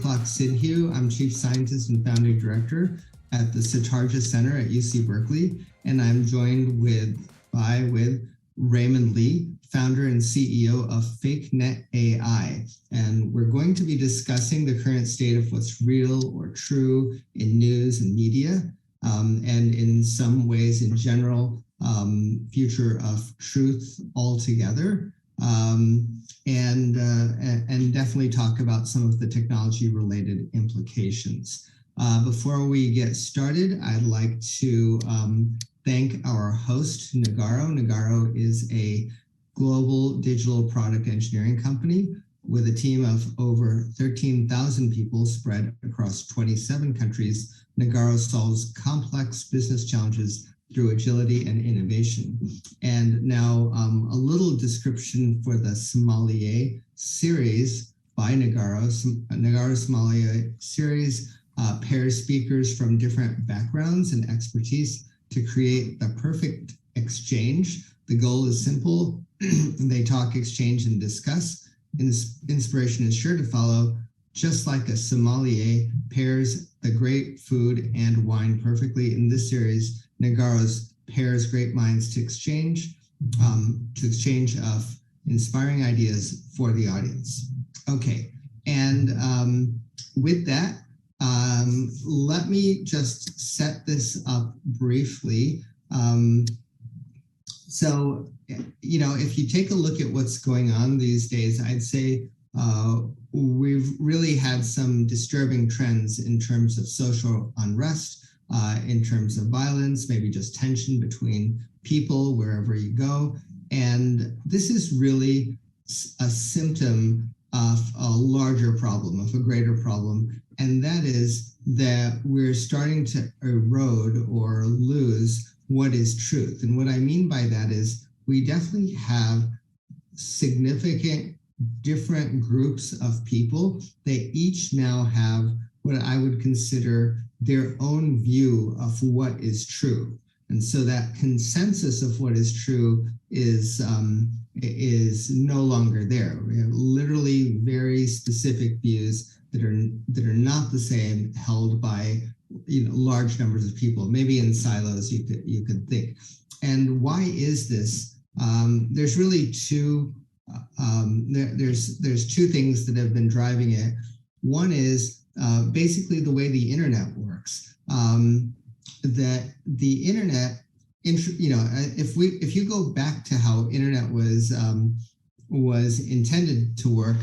Ikhlaq Sidhu. I'm Chief Scientist and Founding Director at the Sitarja Center at UC Berkeley, and I'm joined with Raymond Lee, founder and CEO of FakeNet AI. And we're going to be discussing the current state of what's real or true in news and media, and in some ways in general, future of truth altogether. And definitely talk about some of the technology related implications. Before we get started, I'd like to thank our host, Nagarro. Nagarro is a global digital product engineering company with a team of over 13,000 people spread across 27 countries. Nagarro solves complex business challenges through agility and innovation. And now a little description for the Sommelier Series by Nagarro. Nagarro Sommelier Series pairs speakers from different backgrounds and expertise to create the perfect exchange. The goal is simple. They talk, exchange, and discuss. Inspiration is sure to follow. Just like a sommelier pairs the great food and wine perfectly, in this series, Nagarro's pairs great minds to exchange of inspiring ideas for the audience. Okay, and with that, let me just set this up briefly. So, if you take a look at what's going on these days, I'd say we've really had some disturbing trends in terms of social unrest, in terms of violence, maybe just tension between people wherever you go. And this is really a symptom of a larger problem, of a greater problem. And that is that we're starting to erode or lose what is truth. And what I mean by that is we definitely have significant different groups of people. They each now have what I would consider their own view of what is true. And so that consensus of what is true is no longer there. We have literally very specific views that are not the same, held by large numbers of people, maybe in silos you could think. And why is this? There's really there's two things that have been driving it. One is basically the way the internet works. That the internet, if you go back to how internet was intended to work,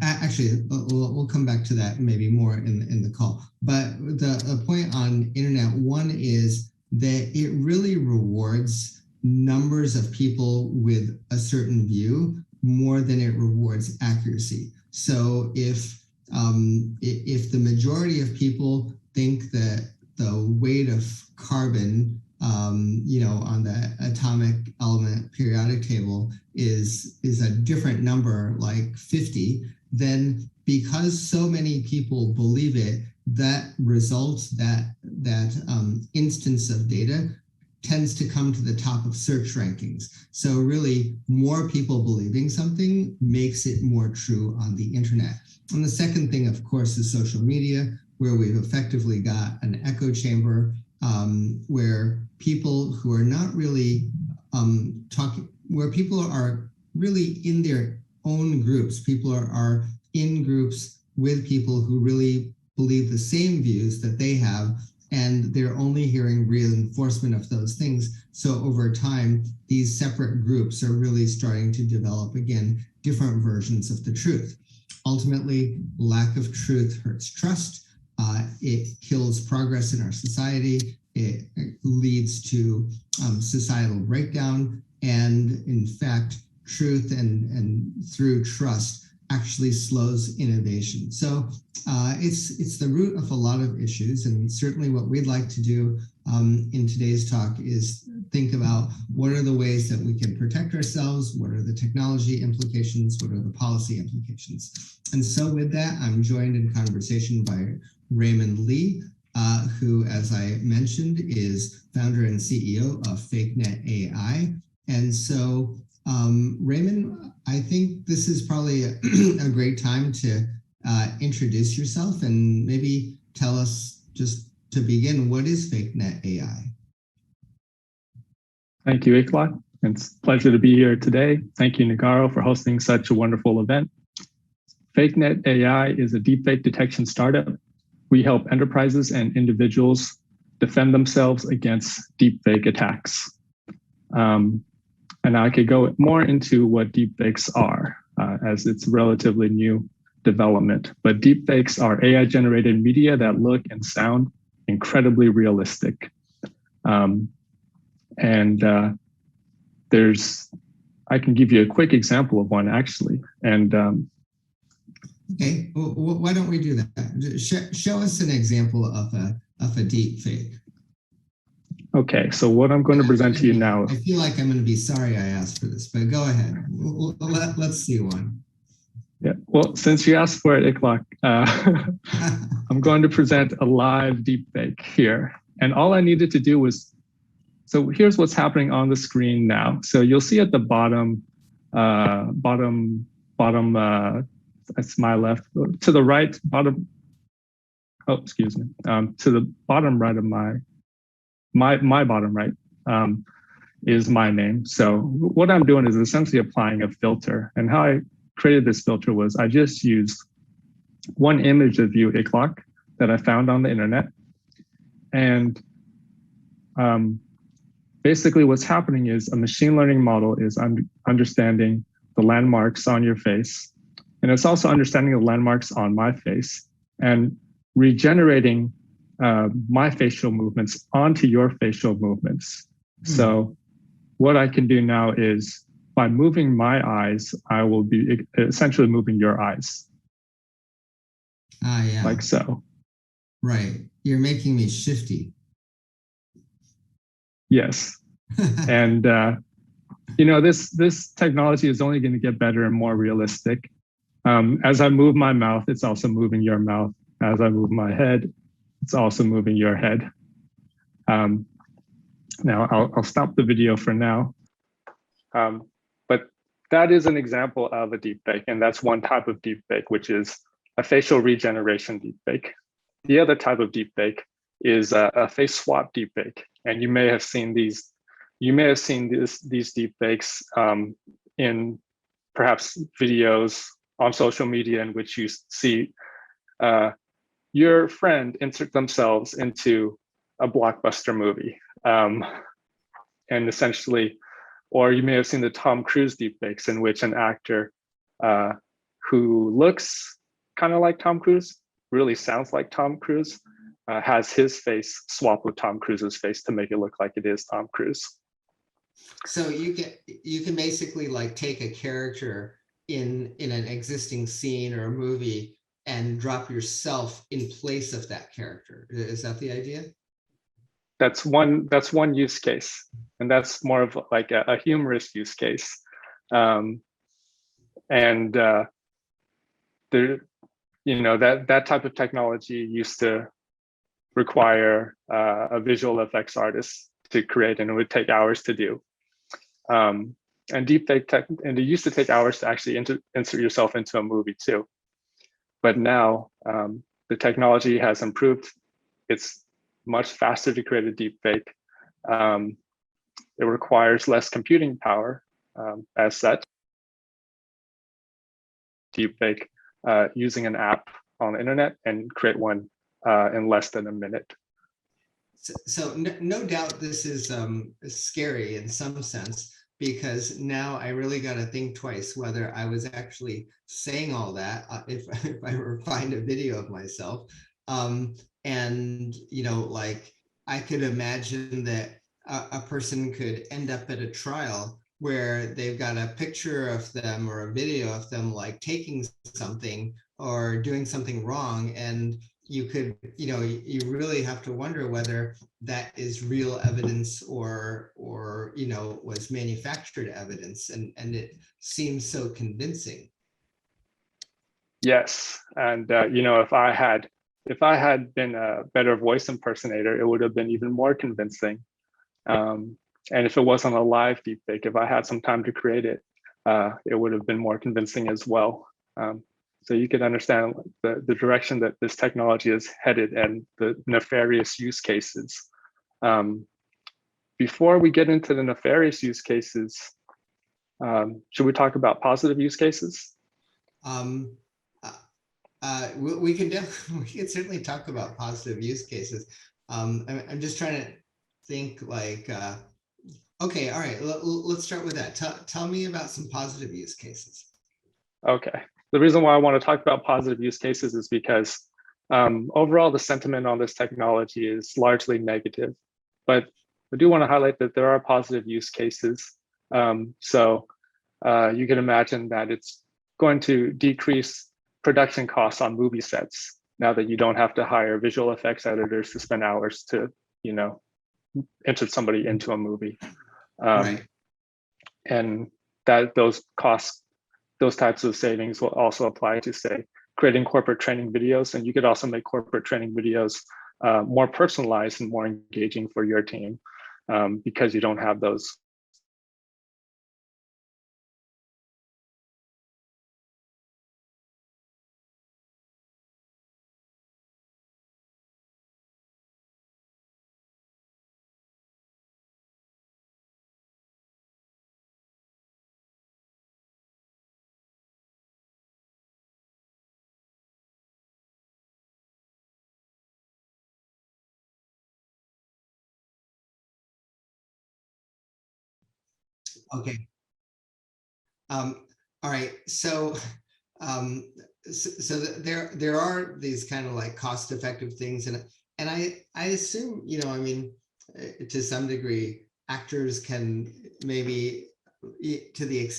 actually we'll come back to that maybe more in the call. But the point on internet, one is that it really rewards numbers of people with a certain view more than it rewards accuracy. So if the majority of people think that the weight of carbon, on the atomic element periodic table is a different number, like 50, then because so many people believe it, that result, that instance of data tends to come to the top of search rankings. So really, more people believing something makes it more true on the internet. And the second thing, of course, is social media, where we've effectively got an echo chamber where people who are not really where people are really in their own groups. People are in groups with people who really believe the same views that they have, and they're only hearing reinforcement of those things. So over time, these separate groups are really starting to develop, again, different versions of the truth. Ultimately, lack of truth hurts trust. It kills progress in our society. It leads to societal breakdown. And in fact, truth and through trust actually slows innovation. So it's the root of a lot of issues. And certainly what we'd like to do in today's talk is think about what are the ways that we can protect ourselves, what are the technology implications, what are the policy implications. And so with that, I'm joined in conversation by Raymond Lee, who, as I mentioned, is founder and CEO of FakeNet AI. And so Raymond, I think this is probably a great time to introduce yourself and maybe tell us, just to begin, what is FakeNet AI? Thank you, Ikhlaq. It's a pleasure to be here today. Thank you, Nagarro, for hosting such a wonderful event. FakeNet AI is a deepfake detection startup. We help enterprises and individuals defend themselves against deepfake attacks. And I could go more into what deepfakes are, as it's relatively new development. But deepfakes are AI-generated media that look and sound incredibly realistic. I can give you a quick example of one, actually. And okay, well, why don't we do that? Show us an example of a deep fake. Okay, so what I'm going to present to you now. I feel like I'm going to be sorry I asked for this, but go ahead. Let's see one. Yeah, well, since you asked for it, Ikhlaq, I'm going to present a live deepfake here. And all I needed to do was, so here's what's happening on the screen now. So you'll see at the bottom, that's my left, to the right, bottom, oh, excuse me, to the bottom right of my bottom right is my name. So what I'm doing is essentially applying a filter. And how I created this filter was I just used one image of you, Ikhlaq, that I found on the internet. And basically what's happening is a machine learning model is understanding the landmarks on your face. And it's also understanding the landmarks on my face and regenerating my facial movements onto your facial movements. So what I can do now is by moving my eyes, I will be essentially moving your eyes. Yeah. Like so. Right. You're making me shifty. Yes. And, you know, this technology is only going to get better and more realistic. As I move my mouth, it's also moving your mouth. As I move my head, it's also moving your head. Now I'll stop the video for now. But that is an example of a deepfake, and that's one type of deepfake, which is a facial regeneration deepfake. The other type of deepfake is a face swap deepfake, and you may have seen these. You may have seen these deepfakes in perhaps videos on social media in which you see your friend insert themselves into a blockbuster movie. And essentially, or you may have seen the Tom Cruise deepfakes in which an actor who looks kind of like Tom Cruise, really sounds like Tom Cruise, has his face swapped with Tom Cruise's face to make it look like it is Tom Cruise. So you can basically like take a character in an existing scene or a movie and drop yourself in place of that character. Is that the idea? That's one use case, and that's more of like a humorous use case. There, you know, that type of technology used to require a visual effects artist to create, and it would take hours to do. And deepfake tech, and it used to take hours to actually insert yourself into a movie too. But now the technology has improved. It's much faster to create a deepfake. It requires less computing power as such. Deepfake using an app on the internet and create one in less than a minute. So no doubt this is scary in some sense, because now I really got to think twice whether I was actually saying all that if I were to find a video of myself. And, you know, like I could imagine that a person could end up at a trial where they've got a picture of them or a video of them like taking something or doing something wrong, and you could, you know, you really have to wonder whether that is real evidence or you know, was manufactured evidence, and it seems so convincing. Yes, and you know, if I had been a better voice impersonator, it would have been even more convincing. And if it wasn't a live deepfake, if I had some time to create it, it would have been more convincing as well. So you can understand the direction that this technology is headed and the nefarious use cases. Before we get into the nefarious use cases, should we talk about positive use cases? We can certainly talk about positive use cases. I'm just trying to think like, okay, all right, let's start with that. Tell me about some positive use cases. Okay, the reason why I want to talk about positive use cases is because overall the sentiment on this technology is largely negative, but I do want to highlight that there are positive use cases. So you can imagine that it's going to decrease production costs on movie sets now that you don't have to hire visual effects editors to spend hours to, enter somebody into a movie. Right. And that those types of savings will also apply to, say, creating corporate training videos. And you could also make corporate training videos more personalized and more engaging for your team because you don't have those. Okay. All right. So, so there are these kind of like cost-effective things, and I assume, I mean, to some degree, actors can maybe, to the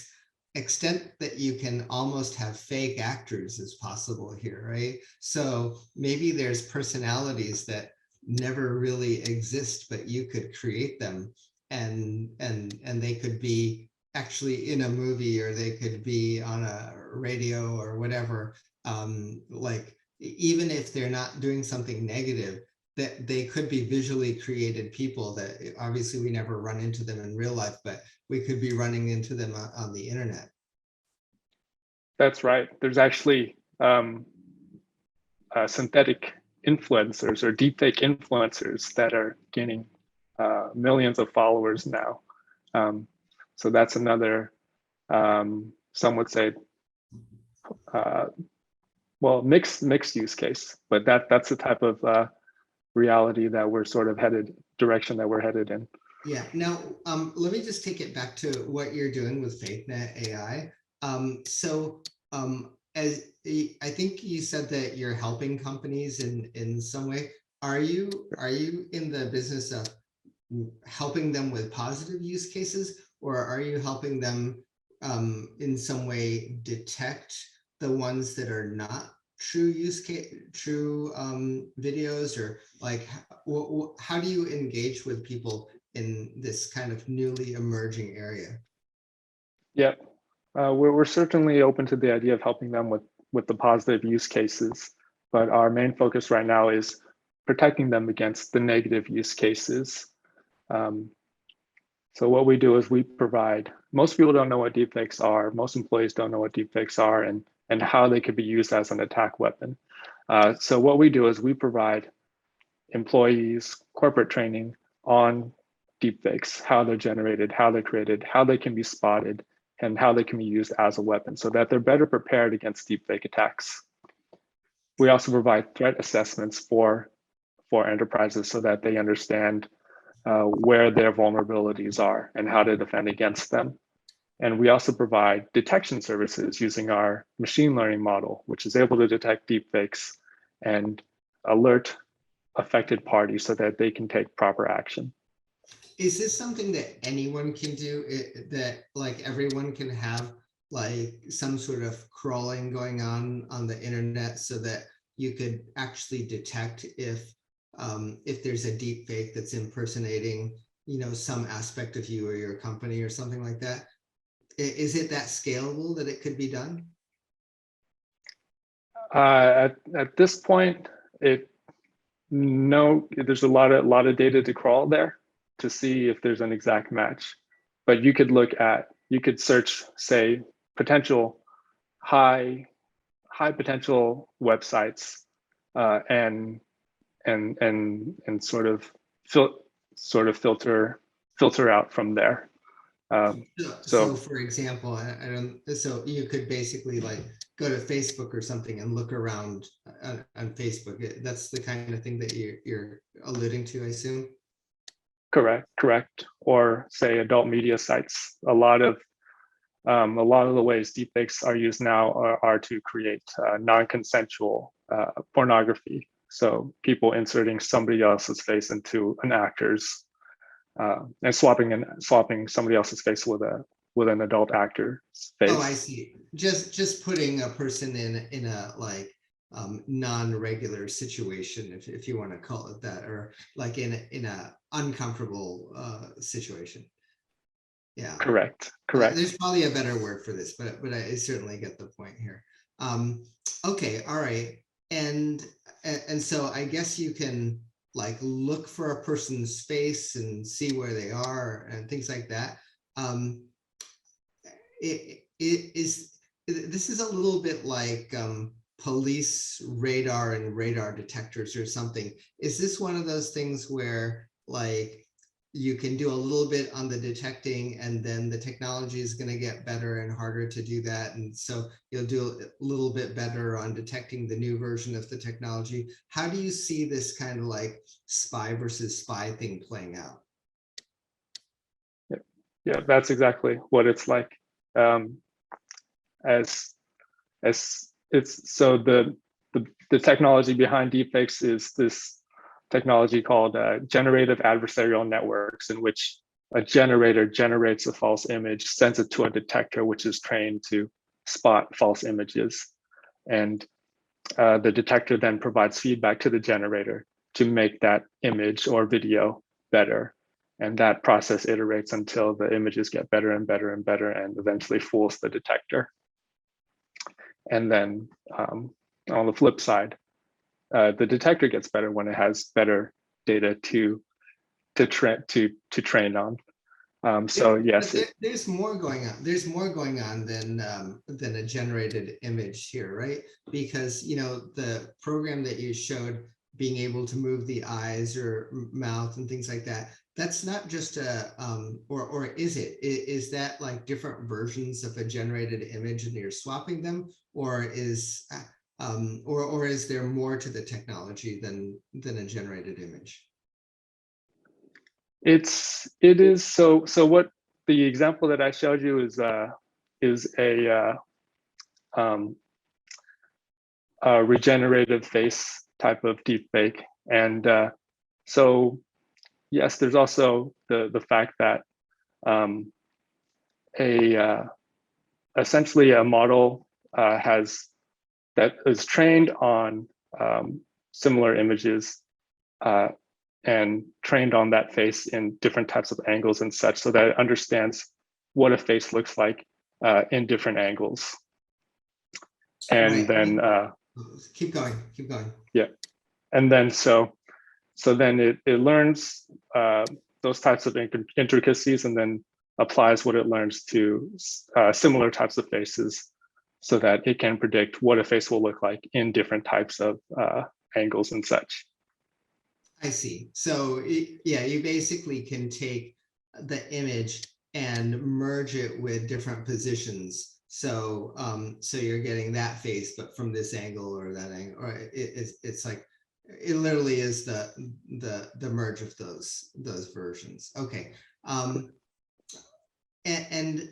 extent that you can almost have fake actors is possible here, right? So maybe there's personalities that never really exist, but you could create them, and they could be actually in a movie, or they could be on a radio or whatever. Like, even if they're not doing something negative, that they could be visually created people that obviously we never run into them in real life, but we could be running into them on the internet. That's right. There's actually synthetic influencers or deepfake influencers that are gaining millions of followers now. So that's another, some would say, well, mixed use case, but that's the type of reality that we're sort of direction that we're headed in. Yeah. Now, let me just take it back to what you're doing with FakeNet AI. As I think you said that you're helping companies in some way. Are you in the business of helping them with positive use cases, or are you helping them in some way detect the ones that are not true videos, or like how do you engage with people in this kind of newly emerging area? Yeah, we're certainly open to the idea of helping them with the positive use cases, but our main focus right now is protecting them against the negative use cases. So what we do is we provide, most people don't know what deepfakes are, most employees don't know what deepfakes are, and how they could be used as an attack weapon. So what we do is we provide employees corporate training on deepfakes, how they're generated, how they're created, how they can be spotted, and how they can be used as a weapon so that they're better prepared against deepfake attacks. We also provide threat assessments for enterprises so that they understand where their vulnerabilities are and how to defend against them. And we also provide detection services using our machine learning model, which is able to detect deepfakes and alert affected parties so that they can take proper action. Is this something that anyone can do, that like everyone can have like some sort of crawling going on the internet, so that you could actually detect if there's a deep fake that's impersonating, some aspect of you or your company or something like that? Is it that scalable that it could be done? At this point, no, there's a lot of data to crawl there to see if there's an exact match. But you could search, say, potential high high potential websites and sort of filter out from there. So for example, I don't. So you could basically like go to Facebook or something and look around on Facebook. That's the kind of thing that you're alluding to, I assume. Correct. Or say adult media sites. A lot of the ways deepfakes are used now are to create non-consensual pornography. So people inserting somebody else's face into an actor's and swapping somebody else's face with an adult actor's face. Oh, I see. Just putting a person in a like non-regular situation, if you want to call it that, or like in a uncomfortable situation. Yeah. Correct. There's probably a better word for this, but I certainly get the point here. Okay, all right. And so I guess you can like look for a person's face and see where they are and things like that. This is a little bit like police radar and radar detectors or something. Is this one of those things where like you can do a little bit on the detecting and then the technology is going to get better and harder to do that, and so you'll do a little bit better on detecting the new version of the technology? How do you see this kind of like spy versus spy thing playing out? Yeah, that's exactly what it's like. As it's so the technology behind deepfakes is this technology called generative adversarial networks, in which a generator generates a false image, sends it to a detector, which is trained to spot false images. And the detector then provides feedback to the generator to make that image or video better. And that process iterates until the images get better and better and better, and eventually fools the detector. And then on the flip side, the detector gets better when it has better data to train on. So yes, there's more going on. There's more going on than a generated image here, right? Because the program that you showed, being able to move the eyes or mouth and things like that, that's not just a or is it? Is that like different versions of a generated image and you're swapping them, or is there more to the technology than a generated image? it is. So what the example that I showed you is a regenerative face type of deepfake. And so yes, there's also the fact that essentially a model that is trained on similar images and trained on that face in different types of angles and such, so that it understands what a face looks like in different angles. And then keep going. Yeah, and then so then it learns those types of intricacies, and then applies what it learns to similar types of faces, so that it can predict what a face will look like in different types of angles and such. I see. So yeah, you basically can take the image and merge it with different positions. So so you're getting that face, but from this angle or that angle, or it's like it literally is the merge of those versions. Okay. And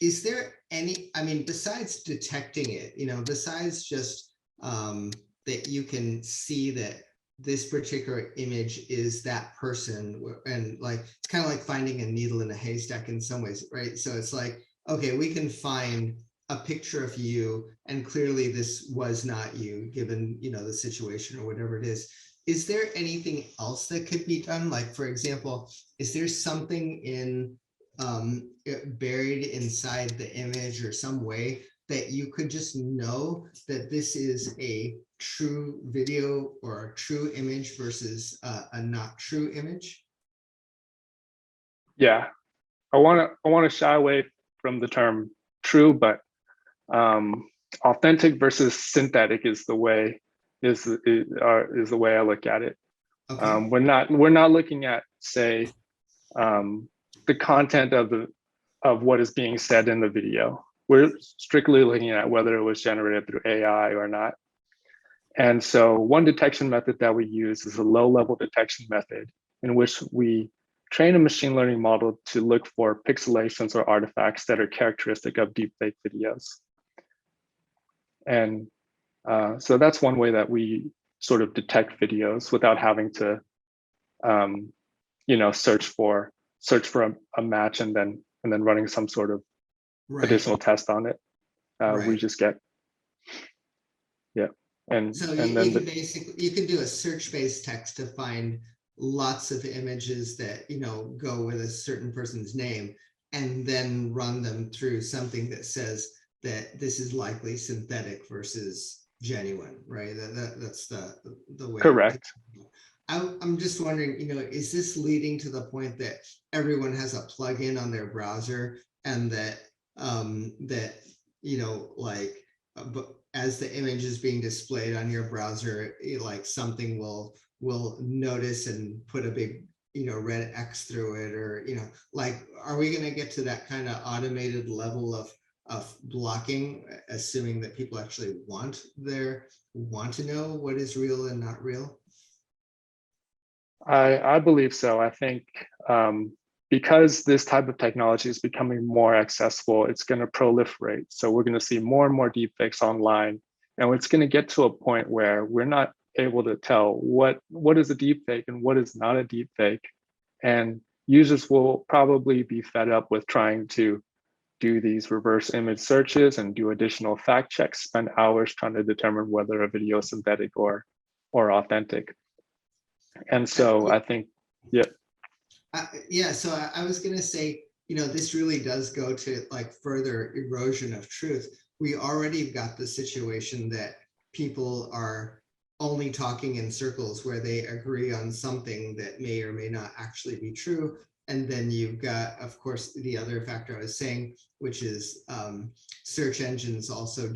is there any, I mean, besides detecting it, besides just that you can see that this particular image is that person, and like it's kind of like finding a needle in a haystack in some ways, right? So it's like, okay, we can find a picture of you and clearly this was not you, given the situation or whatever it is. Is there anything else that could be done? Like, for example, is there something in buried inside the image or some way that you could just know that this is a true video or a true image versus a not true image? Yeah, I want to shy away from the term true, but authentic versus synthetic is the way the way I look at it. Okay. We're not looking at, say, the content of what is being said in the video. We're strictly looking at whether it was generated through AI or not. And so one detection method that we use is a low-level detection method in which we train a machine learning model to look for pixelations or artifacts that are characteristic of deepfake videos. And so that's one way that we sort of detect videos without having to, search for a match and then running some sort of additional test on it. We just get, yeah. And so and you then can basically, you can do a search-based text to find lots of images that, go with a certain person's name, and then run them through something that says that this is likely synthetic versus genuine, right? That's the way. correct. I'm just wondering, is this leading to the point that everyone has a plugin on their browser, and that as the image is being displayed on your browser, something will notice and put a big red X through it, or are we going to get to that kind of automated level of blocking, assuming that people actually want to know what is real and not real? I believe so. I think because this type of technology is becoming more accessible, it's going to proliferate. So we're going to see more and more deepfakes online, and it's going to get to a point where we're not able to tell what is a deepfake and what is not a deepfake. And users will probably be fed up with trying to do these reverse image searches and do additional fact checks, spend hours trying to determine whether a video is synthetic or authentic. And so I think, yeah. So I was going to say, this really does go to further erosion of truth. We already got the situation that people are only talking in circles where they agree on something that may or may not actually be true. And then you've got, of course, the other factor I was saying, which is search engines also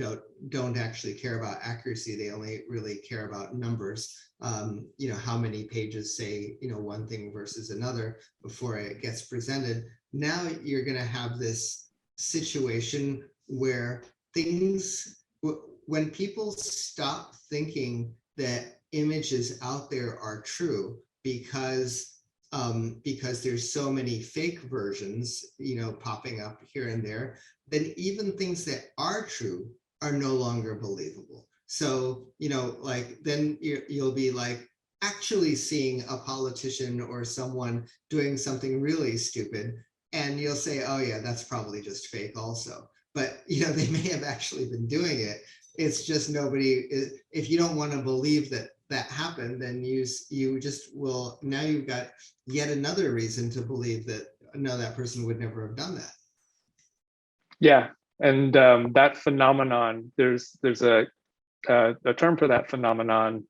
don't actually care about accuracy. They only really care about numbers. How many pages say, one thing versus another before it gets presented. Now you're going to have this situation where when people stop thinking that images out there are true because there's so many fake versions, popping up here and there, then even things that are true are no longer believable. So, then you'll be actually seeing a politician or someone doing something really stupid, and you'll say, oh yeah, that's probably just fake also. But, they may have actually been doing it. It's just if you don't want to believe that happened, then you just will, now you've got yet another reason to believe that, no, that person would never have done that. Yeah, and that phenomenon, there's a term for that phenomenon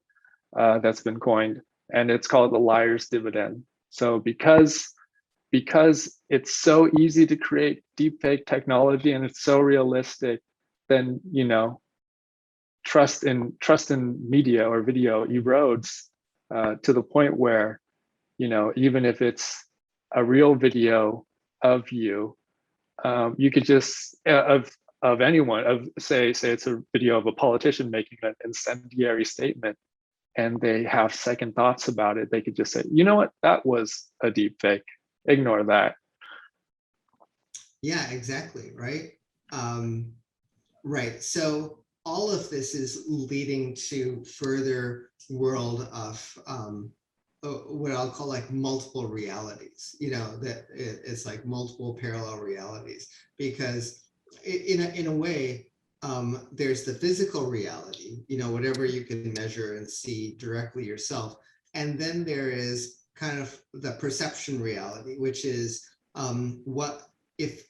that's been coined, and it's called the liar's dividend. So because it's so easy to create deepfake technology and it's so realistic, then trust in media or video erodes to the point where even if it's a real video of you, you could just of anyone, say it's a video of a politician making an incendiary statement, and they have second thoughts about it, they could just say, you know what, that was a deep fake, ignore that. Yeah, exactly. Right. Right. So all of this is leading to further world of what I'll call multiple realities, that it's multiple parallel realities, because in a way, there's the physical reality, whatever you can measure and see directly yourself. And then there is kind of the perception reality, which is what if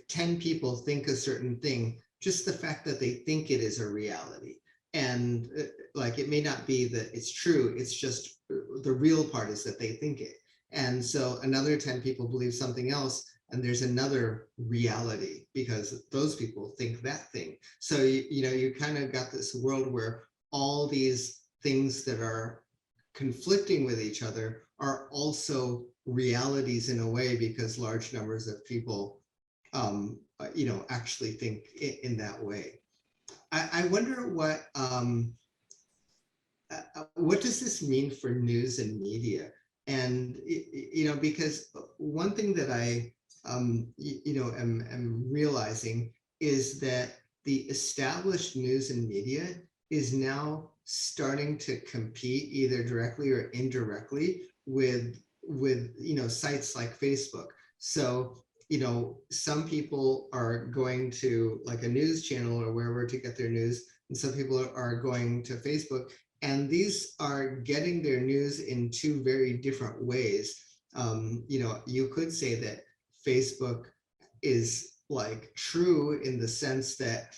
10 people think a certain thing, just the fact that they think it is a reality. And it may not be that it's true, it's just the real part is that they think it. And so another 10 people believe something else, and there's another reality because those people think that thing. So you kind of got this world where all these things that are conflicting with each other are also realities in a way, because large numbers of people actually think in that way. I wonder what does this mean for news and media? And because one thing that I am realizing is that the established news and media is now starting to compete either directly or indirectly with sites like Facebook. So some people are going to like a news channel or wherever to get their news, and some people are going to Facebook, and these are getting their news in two very different ways. You could say that Facebook is like true in the sense that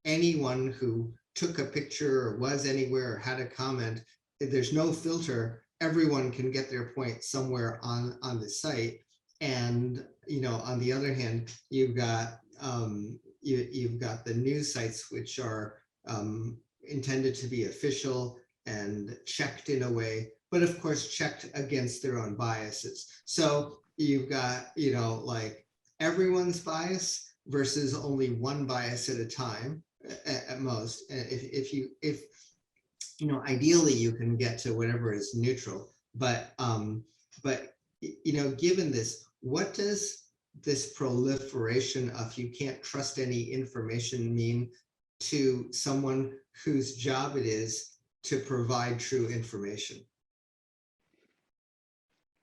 anyone who took a picture or was anywhere or had a comment, there's no filter, everyone can get their point somewhere on the site. And on the other hand, you've got you've got the news sites, which are intended to be official and checked in a way, but of course checked against their own biases. So you've got like everyone's bias versus only one bias at a time at most. If ideally you can get to whatever is neutral, but given this, what does this proliferation of you can't trust any information mean to someone whose job it is to provide true information?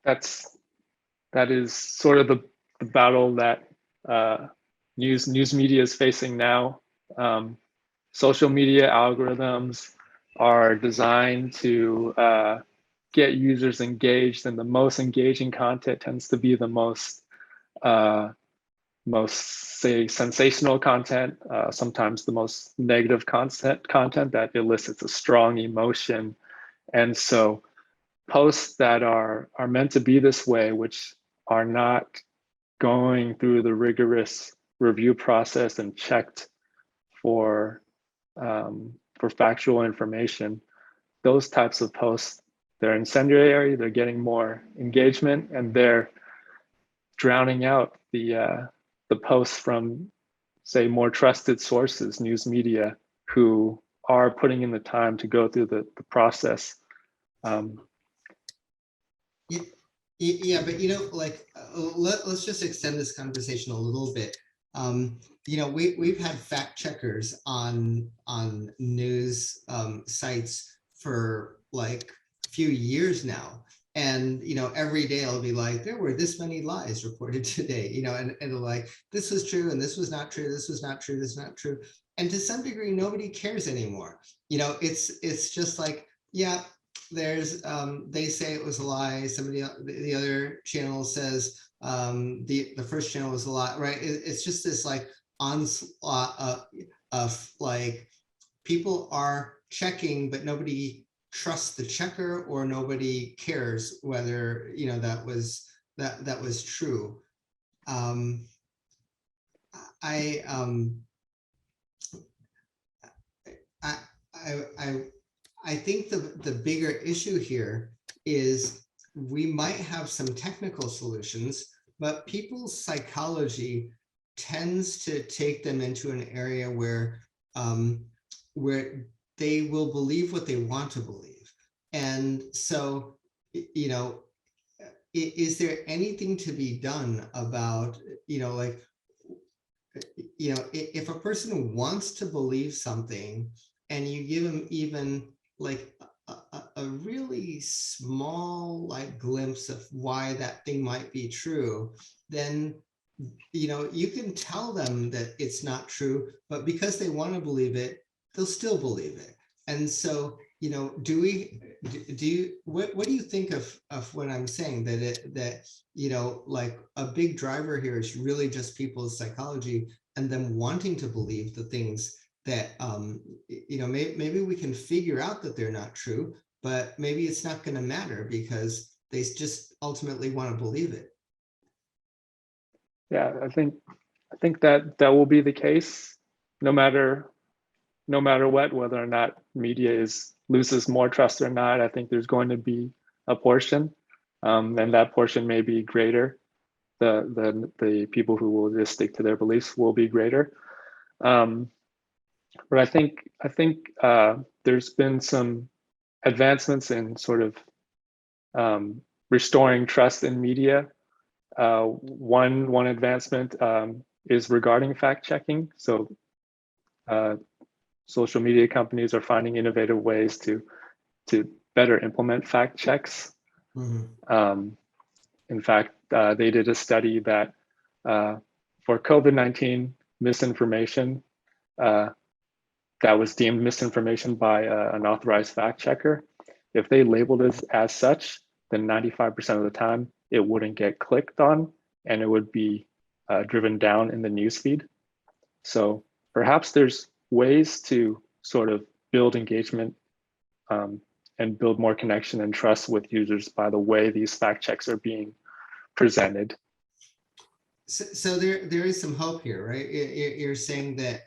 That is sort of the battle that news media is facing now. Social media algorithms are designed to get users engaged, and the most engaging content tends to be the most say sensational content, sometimes the most negative content that elicits a strong emotion. And so posts that are meant to be this way, which are not going through the rigorous review process and checked for factual information, those types of posts, they're incendiary, they're getting more engagement, and they're drowning out the posts from, say, more trusted sources, news media, who are putting in the time to go through the process. Yeah, but let's just extend this conversation a little bit. We've had fact checkers on news sites for like a few years now, and every day I'll be like, there were this many lies reported today, and it'll like, this was true and this was not true, this was not true, this is not true, and to some degree nobody cares anymore. It's just like, yeah, there's they say it was a lie, somebody the other channel says the first channel was a lie, right? It's just this like onslaught of like, people are checking but nobody trusts the checker, or nobody cares whether that was true. I think the bigger issue here is we might have some technical solutions, but people's psychology tends to take them into an area where they will believe what they want to believe. And so, is there anything to be done about, if a person wants to believe something and you give them even like a really small like glimpse of why that thing might be true, then you can tell them that it's not true, but because they want to believe it, they'll still believe it. And so, what do you think of what I'm saying, that like a big driver here is really just people's psychology and them wanting to believe the things that maybe we can figure out that they're not true, but maybe it's not going to matter because they just ultimately want to believe it. Yeah, I think that will be the case, no matter what, whether or not media loses more trust or not. I think there's going to be a portion, and that portion may be greater. The people who will just stick to their beliefs will be greater. But I think there's been some advancements in sort of restoring trust in media. One advancement is regarding fact checking. So social media companies are finding innovative ways to better implement fact checks. Mm-hmm. In fact, they did a study that for COVID-19 misinformation, that was deemed misinformation by an authorized fact checker. If they labeled it as such, then 95% of the time it wouldn't get clicked on, and it would be driven down in the newsfeed. So perhaps there's ways to sort of build engagement and build more connection and trust with users by the way these fact checks are being presented. So there is some hope here, right? You're saying that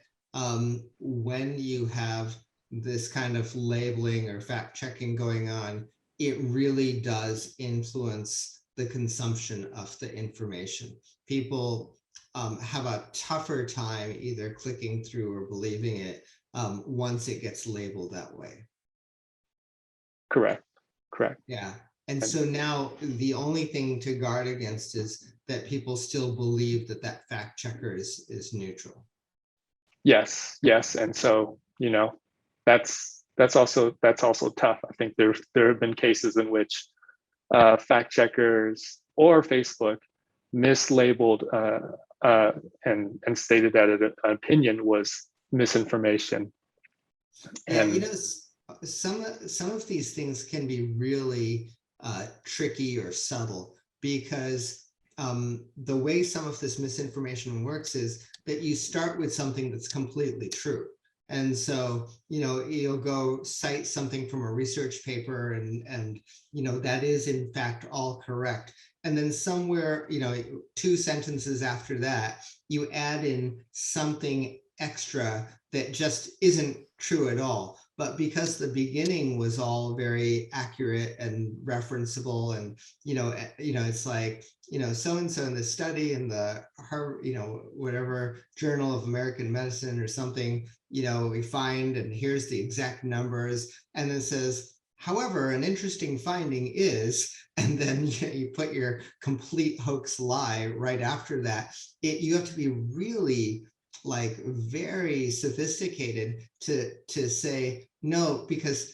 when you have this kind of labeling or fact checking going on, it really does influence the consumption of the information. People have a tougher time either clicking through or believing it once it gets labeled that way. Correct. Yeah. And so now the only thing to guard against is that people still believe that that fact checker is neutral. Yes. And so, that's also tough. I think there have been cases in which fact checkers or Facebook mislabeled and stated that an opinion was misinformation. And some of these things can be really tricky or subtle, because the way some of this misinformation works is that you start with something that's completely true. And so, you'll go cite something from a research paper and that is in fact all correct. And then somewhere, 2 sentences after that, you add in something extra that just isn't true at all. But because the beginning was all very accurate and referenceable, and it's like, so-and-so in this study in the whatever Journal of American Medicine or something, we find, and here's the exact numbers, and then it says, however, an interesting finding is, and then you put your complete hoax lie right after that. You have to be really like very sophisticated to say no, because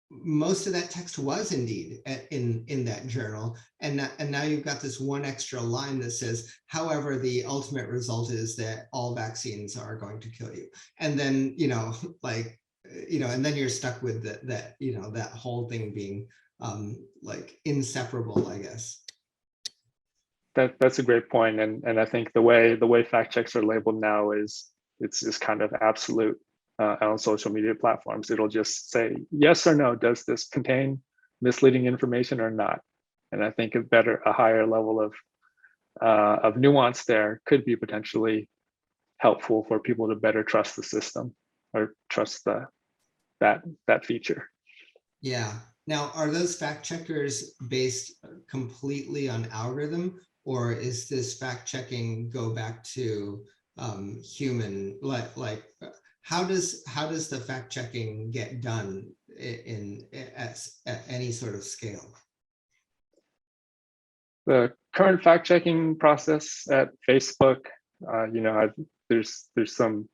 most of that text was indeed in that journal, and now you've got this one extra line that says, however, the ultimate result is that all vaccines are going to kill you, and then and then you're stuck with that whole thing being like inseparable, I guess. That's a great point, and I think the way fact checks are labeled now is it's just kind of absolute on social media platforms. It'll just say yes or no. Does this contain misleading information or not? And I think a higher level of nuance there could be potentially helpful for people to better trust the system or trust that feature. Yeah. Now, are those fact checkers based completely on algorithm, or is this fact checking go back to human? Like how does the fact checking get done at any sort of scale? The current fact checking process at Facebook, there's some,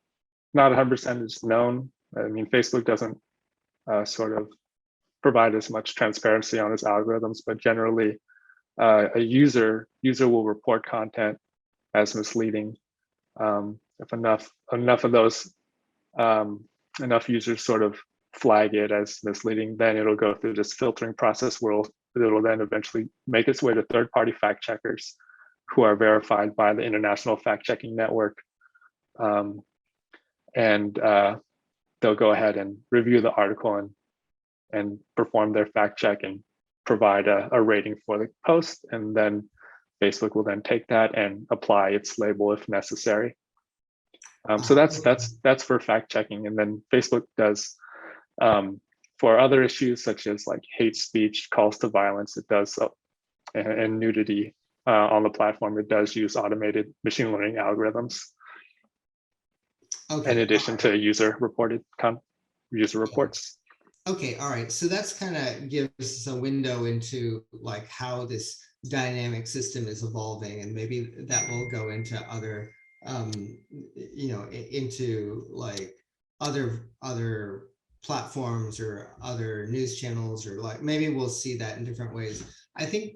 not 100% is known. I mean, Facebook doesn't sort of provide as much transparency on its algorithms, but generally a user will report content as misleading. If enough of those enough users sort of flag it as misleading, then it'll go through this filtering process where it'll then eventually make its way to third-party fact checkers who are verified by the International Fact Checking Network, and they'll go ahead and review the article and perform their fact check and provide a rating for the post, and then Facebook will then take that and apply its label if necessary. So that's for fact checking, and then Facebook does for other issues such as like hate speech, calls to violence, it does, and nudity on the platform, it does use automated machine learning algorithms. In addition to user reports. Okay, all right. So that's kind of gives us a window into like how this dynamic system is evolving, and maybe that will go into other, into like other platforms or other news channels, or like maybe we'll see that in different ways. I think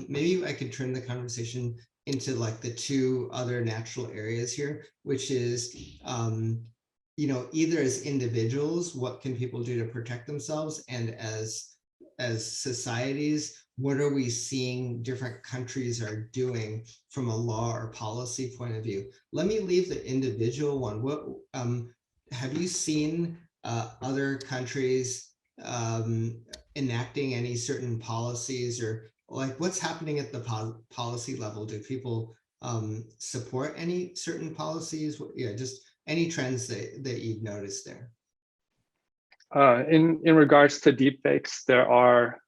maybe I could turn the conversation into like the two other natural areas here, which is either as individuals, what can people do to protect themselves, and as societies, what are we seeing different countries are doing from a law or policy point of view? Let me leave the individual one. What have you seen other countries enacting any certain policies, or like what's happening at the policy level? Do people support any certain policies? Yeah, just any trends that you've noticed there? In regards to deepfakes, there are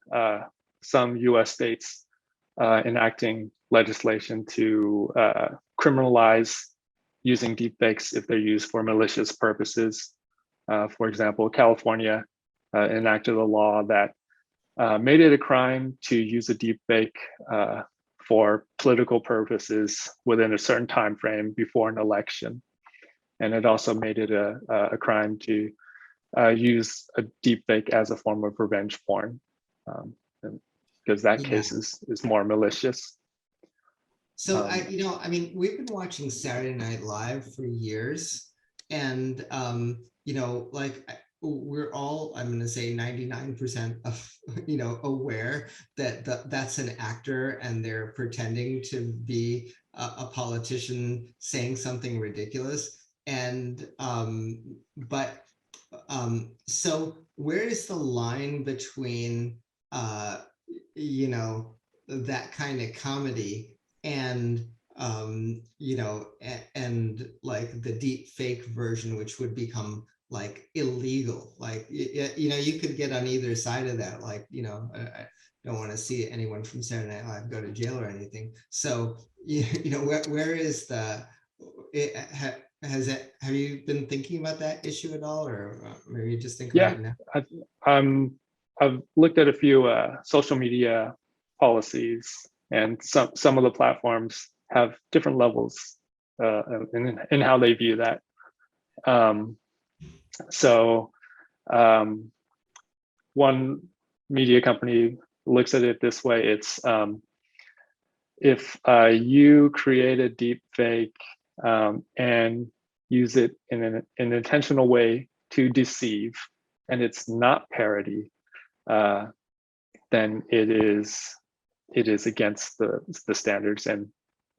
some US states enacting legislation to criminalize using deepfakes if they're used for malicious purposes. For example, California enacted a law that made it a crime to use a deepfake for political purposes within a certain time frame before an election. And it also made it a crime to use a deepfake as a form of revenge porn, because that case is more malicious. So I mean, we've been watching Saturday Night Live for years, and like we're all, I'm going to say 99% of aware that that's an actor and they're pretending to be a politician saying something ridiculous. And so where is the line between that kind of comedy and and like the deep fake version, which would become like illegal? Like you could get on either side of that. Like I don't want to see anyone from Saturday Night Live go to jail or anything. So where is the have you been thinking about that issue at all, or maybe you just think about it now? I've looked at a few social media policies, and some of the platforms have different levels in how they view that. One media company looks at it this way: it's if you create a deep fake and use it in an intentional way to deceive, and it's not parody, then it is against the standards, and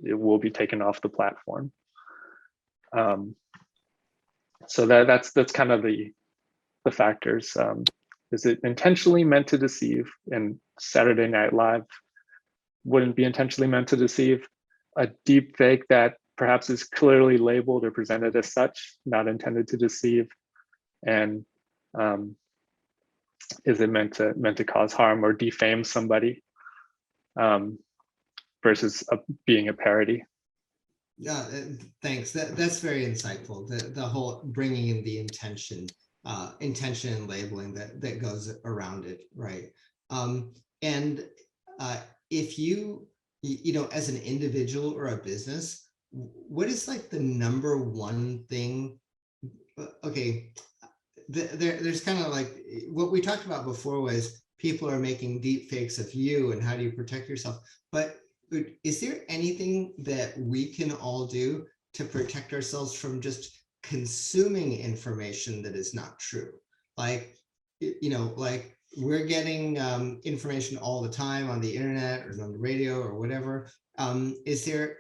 it will be taken off the platform. So that's kind of the factors. Is it intentionally meant to deceive? And Saturday Night Live wouldn't be intentionally meant to deceive. A deep fake that perhaps is clearly labeled or presented as such, not intended to deceive. And is it meant to cause harm or defame somebody, versus being a parody? Yeah, thanks. That's very insightful. The whole bringing in the intention and labeling that goes around it, right? And if you as an individual or a business, what is like the number one thing? Okay, there's kind of like what we talked about before was people are making deep fakes of you, and how do you protect yourself? But is there anything that we can all do to protect ourselves from just consuming information that is not true? Like, like we're getting information all the time on the internet or on the radio or whatever. Is there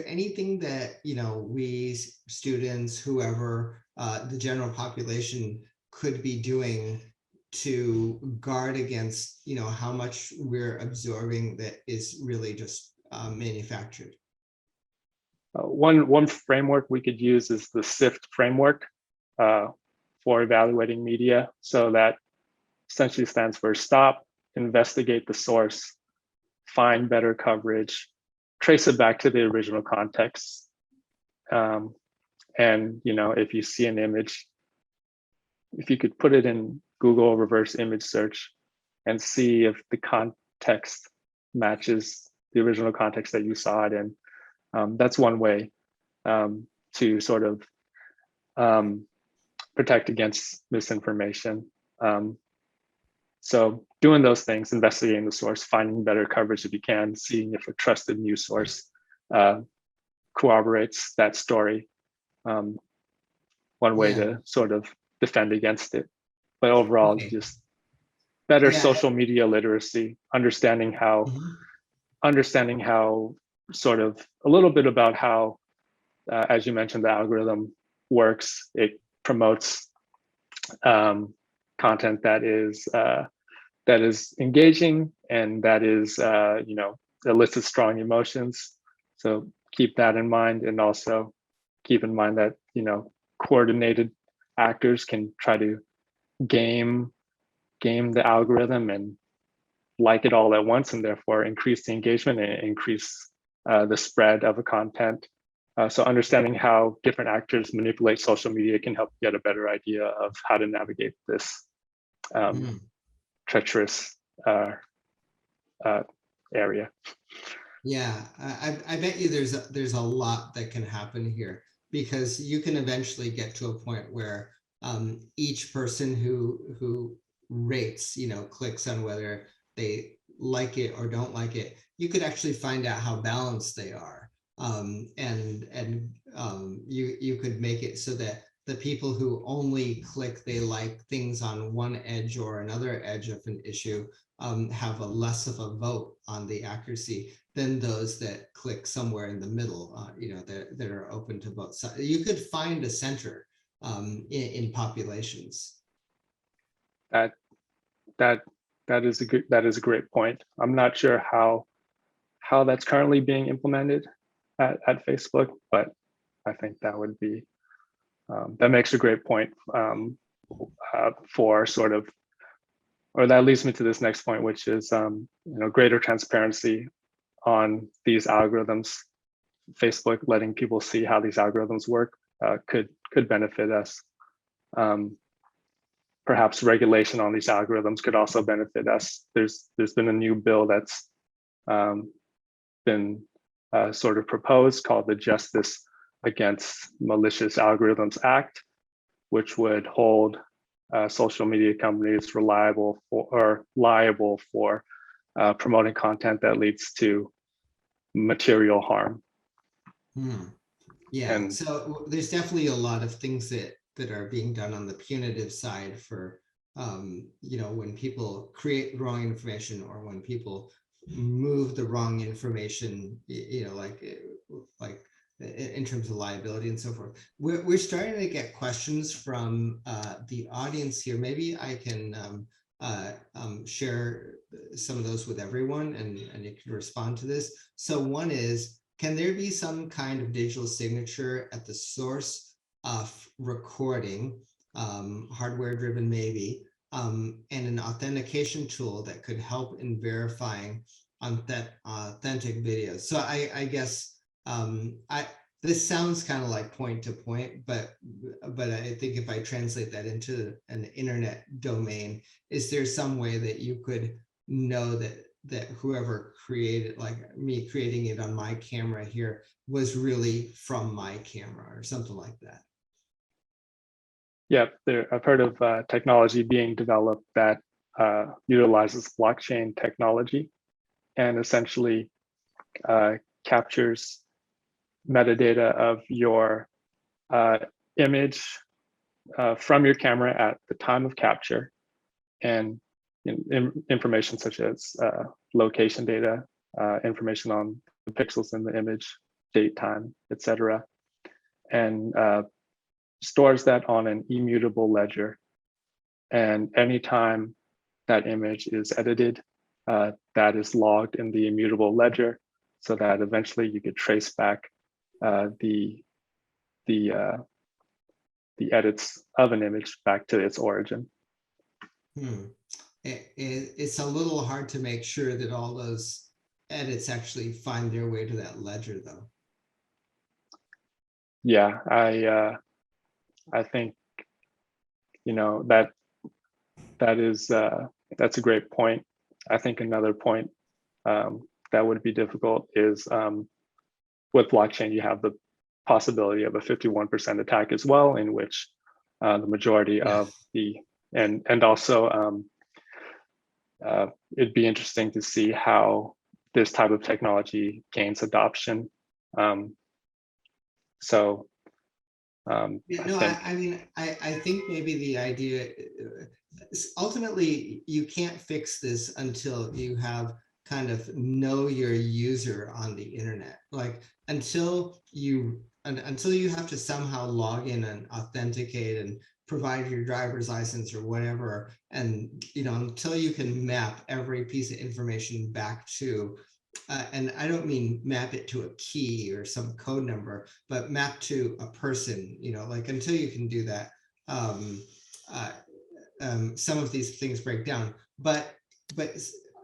anything that we students, whoever, the general population could be doing to guard against how much we're absorbing that is really just manufactured? One framework we could use is the Sift Framework for evaluating media. So that essentially stands for stop, investigate the source, find better coverage, trace it back to the original context. And if you see an image, if you could put it in Google reverse image search and see if the context matches the original context that you saw it in. That's one way to sort of protect against misinformation. So doing those things, investigating the source, finding better coverage if you can, seeing if a trusted news source corroborates that story. One way to sort of defend against it. But overall, just better social media literacy, understanding how sort of a little bit about how, as you mentioned, the algorithm works. It promotes content that is engaging and that is elicits strong emotions. So keep that in mind, and also keep in mind that coordinated actors can try to game the algorithm and like it all at once, and therefore increase the engagement and increase the spread of a content. So understanding how different actors manipulate social media can help get a better idea of how to navigate this treacherous area. Yeah, I bet you there's a lot that can happen here, because you can eventually get to a point where each person who rates, clicks on whether they like it or don't like it, you could actually find out how balanced they are. You could make it so that the people who only click they like things on one edge or another edge of an issue have a less of a vote on the accuracy than those that click somewhere in the middle, that are open to both sides. You could find a center in populations. That is a great point. I'm not sure how that's currently being implemented at Facebook, but I think that would be that makes a great point for sort of, or that leads me to this next point, which is greater transparency on these algorithms. Facebook letting people see how these algorithms work could benefit us. Perhaps regulation on these algorithms could also benefit us. There's been a new bill that's been sort of proposed called the Justice Against Malicious Algorithms Act, which would hold social media companies liable for promoting content that leads to material harm. Yeah, so there's definitely a lot of things that are being done on the punitive side for when people create the wrong information, or when people move the wrong information, like in terms of liability and so forth. We're starting to get questions from the audience here. Maybe I can share some of those with everyone, and you can respond to this. So one is, can there be some kind of digital signature at the source of recording, hardware driven maybe, and an authentication tool that could help in verifying authentic videos? So I guess this sounds kind of like point to point, but I think if I translate that into an internet domain, is there some way that you could know that whoever created, like me creating it on my camera here, was really from my camera or something like that? Yeah, I've heard of technology being developed that utilizes blockchain technology and essentially captures metadata of your image from your camera at the time of capture, and information such as location data, information on the pixels in the image, date, time, etc., and stores that on an immutable ledger. And anytime that image is edited, that is logged in the immutable ledger. so that eventually you could trace back the edits of an image back to its origin. It's a little hard to make sure that all those edits actually find their way to that ledger, though. Yeah, I think, you know, that's a great point. I think another point that would be difficult is with blockchain, you have the possibility of a 51% attack as well, in which the majority of the, and also it'd be interesting to see how this type of technology gains adoption. I think maybe the idea, ultimately, you can't fix this until you have kind of know your user on the internet. Like until you have to somehow log in and authenticate and provide your driver's license or whatever, and until you can map every piece of information back to and I don't mean map it to a key or some code number, but map to a person, like until you can do that, some of these things break down. But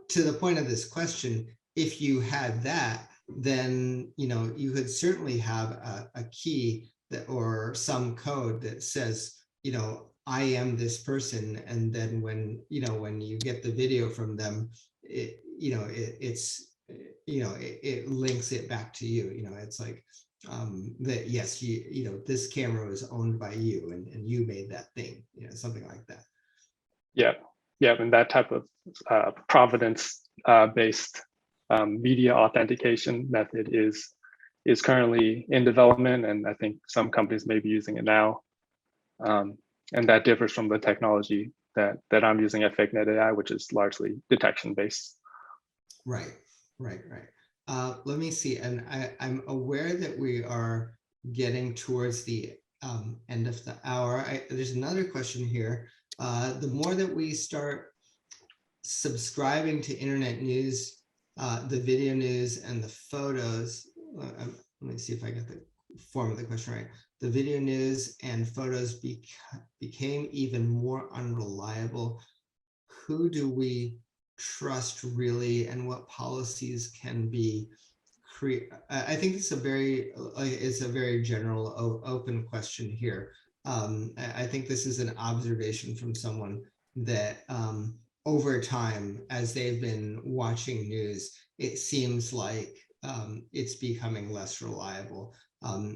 to the point of this question, if you had that, then you could certainly have a key that, or some code that says, I am this person, and then when you get the video from them, it links it back to you. It's like that, yes, this camera was owned by you, and you made that thing, something like that. Yeah, and that type of provenance based media authentication method is currently in development, and I think some companies may be using it now. And that differs from the technology that I'm using at FakeNet AI, which is largely detection based. Right. Let me see, and I'm aware that we are getting towards the end of the hour. There's another question here. The more that we start subscribing to internet news, the video news and the photos, let me see if I got the form of the question right. The video news and photos became even more unreliable. Who do we trust really, and what policies can be create? I think it's a very general open question here. I think this is an observation from someone that over time, as they've been watching news, it seems like it's becoming less reliable.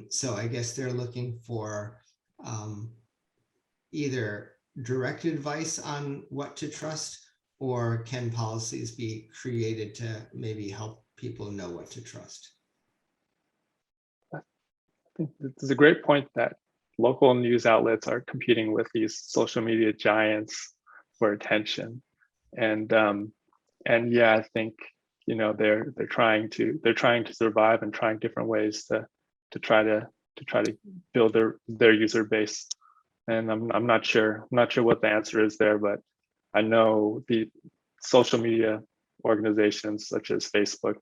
So I guess they're looking for either direct advice on what to trust, or can policies be created to maybe help people know what to trust? I think this is a great point, that local news outlets are competing with these social media giants for attention, and yeah, I think they're trying to survive and trying different ways to try to build their user base. And I'm not sure what the answer is there, but I know the social media organizations such as Facebook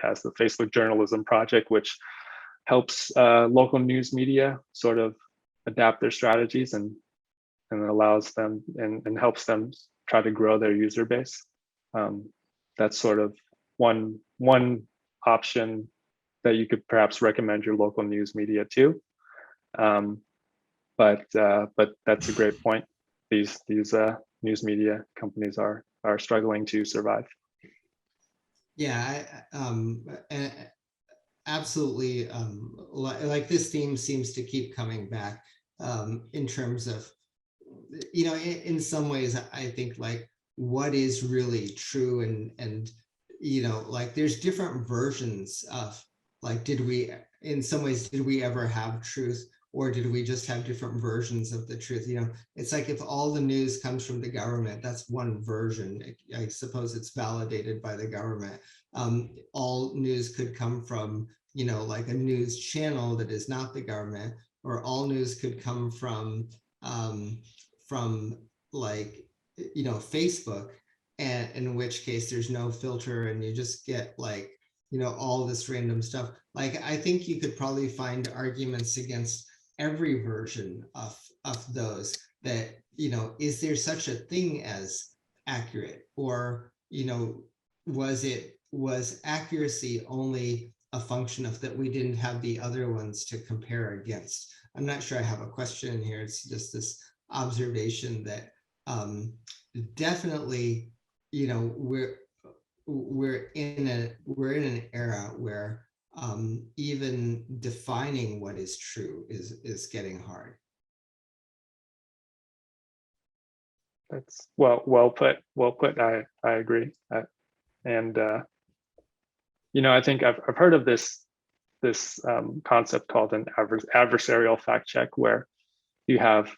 has the Facebook Journalism Project, which helps local news media sort of adapt their strategies and allows them and helps them try to grow their user base. That's sort of one option that you could perhaps recommend your local news media to. But that's a great point. These news media companies are struggling to survive. Yeah, absolutely. Like this theme seems to keep coming back in terms of, in some ways, I think like what is really true, and like there's different versions of like, in some ways, did we ever have truth? Or did we just have different versions of the truth? It's like if all the news comes from the government, that's one version. I suppose it's validated by the government. All news could come from, like a news channel that is not the government, or all news could come from like, Facebook, and in which case there's no filter, and you just get like all this random stuff. Like, I think you could probably find arguments against every version of those that, is there such a thing as accurate? Or, was accuracy only a function of that we didn't have the other ones to compare against? I'm not sure I have a question here. It's just this observation that definitely, we're in an era where even defining what is true is getting hard. That's well put. Well put. I agree. And I think I've heard of this concept called an adversarial fact check, where you have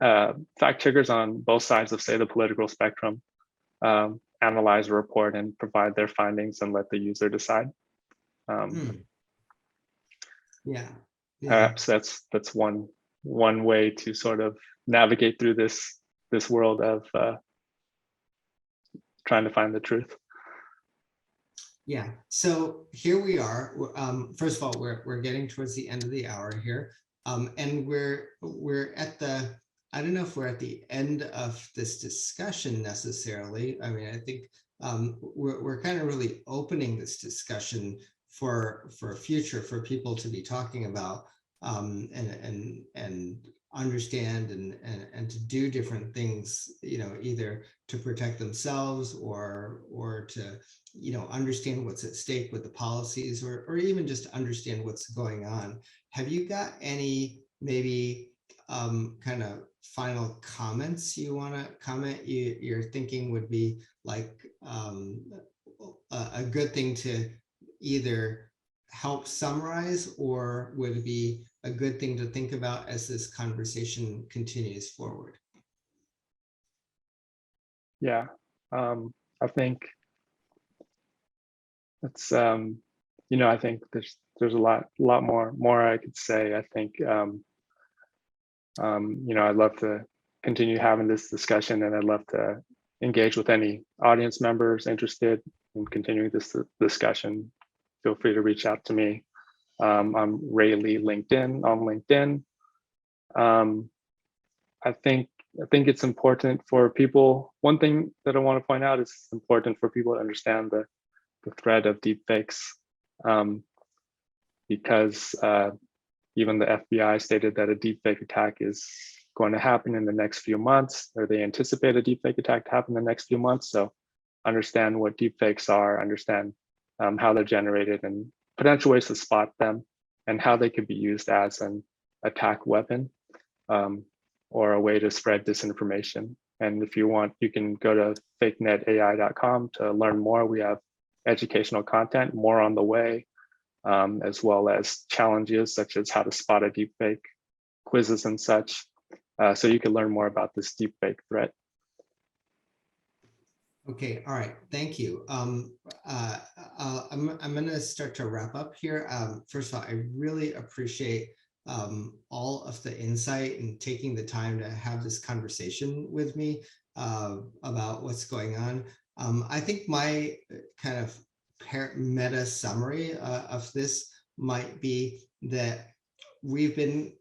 fact checkers on both sides of, say, the political spectrum, analyze a report and provide their findings and let the user decide. Yeah. Perhaps that's one way to sort of navigate through this world of trying to find the truth. Yeah. So here we are. First of all, we're getting towards the end of the hour here, and we're at the. I don't know if we're at the end of this discussion necessarily. I mean, I think we're kind of really opening this discussion for future, for people to be talking about and understand and to do different things, either to protect themselves or to understand what's at stake with the policies, or even just understand what's going on. Have you got any maybe kind of final comments you want to comment you're thinking would be like a good thing to either help summarize, or would it be a good thing to think about as this conversation continues forward? Yeah, I think it's I think there's a lot more I could say. I think I'd love to continue having this discussion, and I'd love to engage with any audience members interested in continuing this discussion. Feel free to reach out to me. I'm Ray Lee LinkedIn on LinkedIn. I think it's important for people. One thing that I want to point out is it's important for people to understand the threat of deepfakes, because even the FBI stated that a deepfake attack is going to happen in the next few months, or they anticipate a deepfake attack to happen in the next few months. So understand what deepfakes are, understand how they're generated, and potential ways to spot them, and how they could be used as an attack weapon, or a way to spread disinformation. And if you want, you can go to FakeNetAI.com to learn more. We have educational content, more on the way, as well as challenges such as how to spot a deepfake, quizzes and such. So you can learn more about this deepfake threat. Okay, all right, thank you. I'm going to start to wrap up here. First of all, I really appreciate all of the insight and taking the time to have this conversation with me about what's going on. I think my kind of meta summary of this might be that we've been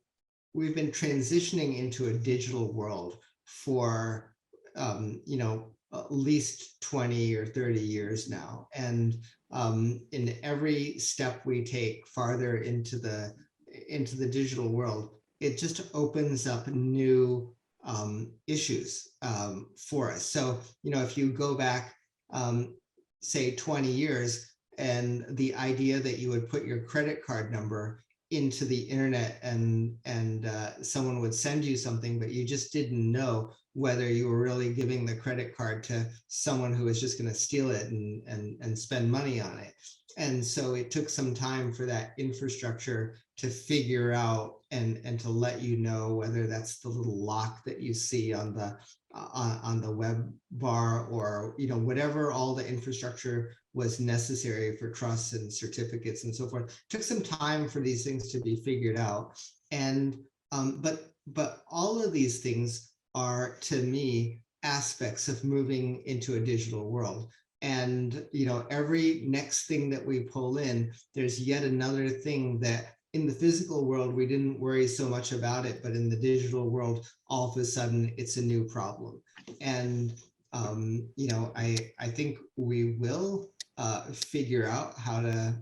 transitioning into a digital world for at least 20 or 30 years now, and in every step we take farther into the digital world, it just opens up new issues for us. So if you go back say 20 years, and the idea that you would put your credit card number into the internet and someone would send you something, but you just didn't know whether you were really giving the credit card to someone who was just going to steal it and spend money on it. And so it took some time for that infrastructure to figure out and to let you know whether that's the little lock that you see on the web bar, or whatever all the infrastructure was necessary for trusts and certificates and so forth. It took some time for these things to be figured out, and but all of these things are, to me, aspects of moving into a digital world. And every next thing that we pull in, there's yet another thing that in the physical world we didn't worry so much about it, but in the digital world, all of a sudden it's a new problem. And I think we will figure out how to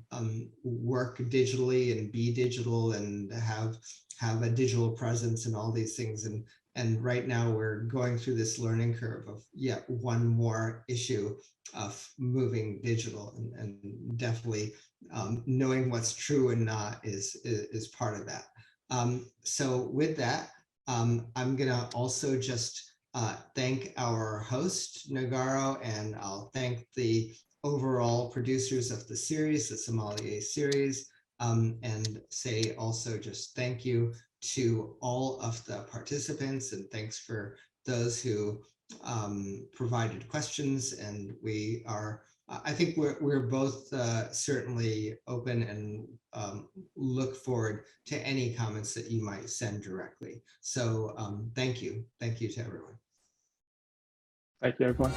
work digitally and be digital and have a digital presence and all these things. And right now we're going through this learning curve of yet one more issue of moving digital, and definitely knowing what's true and not is part of that. So with that, I'm gonna also just thank our host, Nagarro, and I'll thank the overall producers of the series, the Sommelier Series, and say also just thank you to all of the participants, and thanks for those who provided questions. And we are, I think we're both certainly open and look forward to any comments that you might send directly. So thank you to everyone. Thank you, everyone.